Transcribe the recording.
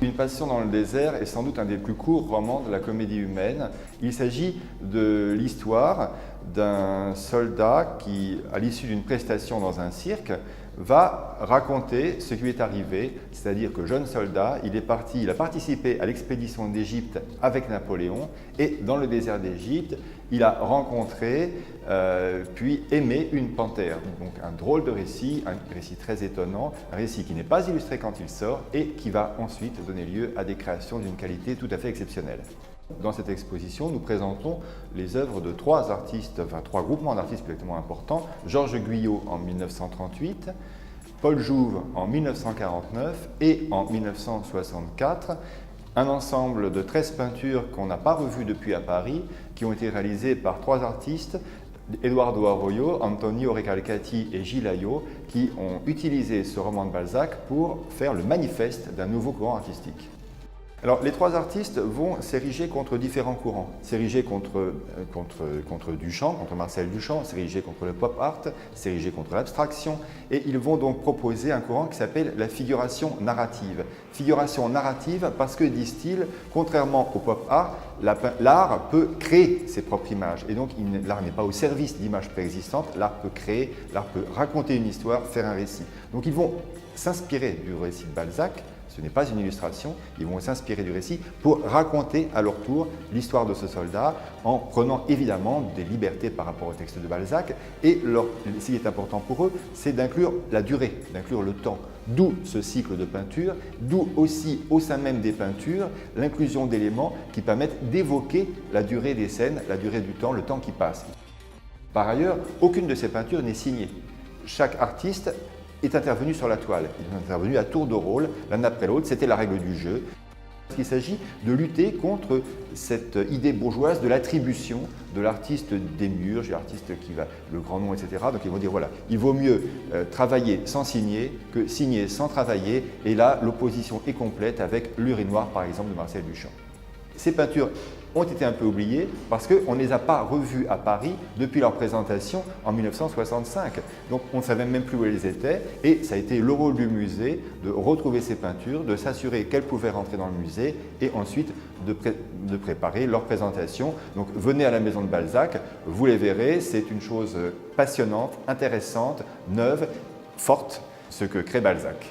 Une passion dans le désert est sans doute un des plus courts romans de la comédie humaine. Il s'agit de l'histoire d'un soldat qui, à l'issue d'une prestation dans un cirque, va raconter ce qui lui est arrivé, c'est-à-dire que jeune soldat, il a participé à l'expédition d'Égypte avec Napoléon et dans le désert d'Égypte, il a rencontré puis aimé une panthère. Donc un drôle de récit, un récit très étonnant, un récit qui n'est pas illustré quand il sort et qui va ensuite donner lieu à des créations d'une qualité tout à fait exceptionnelle. Dans cette exposition, nous présentons les œuvres de trois groupements d'artistes exactement importants. Georges Guyot en 1938, Paul Jouve en 1949 et en 1964. Un ensemble de 13 peintures qu'on n'a pas revues depuis à Paris, qui ont été réalisées par trois artistes, Eduardo Arroyo, Antonio Recalcati et Gilles Ayot, qui ont utilisé ce roman de Balzac pour faire le manifeste d'un nouveau courant artistique. Alors, les trois artistes vont s'ériger contre différents courants. S'ériger contre Duchamp, contre Marcel Duchamp, s'ériger contre le pop art, s'ériger contre l'abstraction. Et ils vont donc proposer un courant qui s'appelle la figuration narrative. Figuration narrative parce que, disent-ils, contrairement au pop art, l'art peut créer ses propres images. Et donc, l'art n'est pas au service d'images préexistantes, l'art peut créer, l'art peut raconter une histoire, faire un récit. Donc, ils vont s'inspirer du récit de Balzac. Ce n'est pas une illustration, ils vont s'inspirer du récit pour raconter à leur tour l'histoire de ce soldat en prenant évidemment des libertés par rapport au texte de Balzac. Et ce qui est important pour eux, c'est d'inclure la durée, d'inclure le temps. D'où ce cycle de peinture, d'où aussi au sein même des peintures, l'inclusion d'éléments qui permettent d'évoquer la durée des scènes, la durée du temps, le temps qui passe. Par ailleurs, aucune de ces peintures n'est signée. Chaque artiste est intervenu sur la toile. Il est intervenu à tour de rôle, l'un après l'autre, c'était la règle du jeu. Il s'agit de lutter contre cette idée bourgeoise de l'attribution de l'artiste des murs, l'artiste qui va, le grand nom, etc. Donc ils vont dire voilà, il vaut mieux travailler sans signer que signer sans travailler. Et là, l'opposition est complète avec l'Urinoir, par exemple, de Marcel Duchamp. Ces peintures ont été un peu oubliées parce qu'on ne les a pas revues à Paris depuis leur présentation en 1965. Donc on ne savait même plus où elles étaient et ça a été le rôle du musée de retrouver ces peintures, de s'assurer qu'elles pouvaient rentrer dans le musée et ensuite de préparer leur présentation. Donc venez à la maison de Balzac, vous les verrez, c'est une chose passionnante, intéressante, neuve, forte, ce que crée Balzac.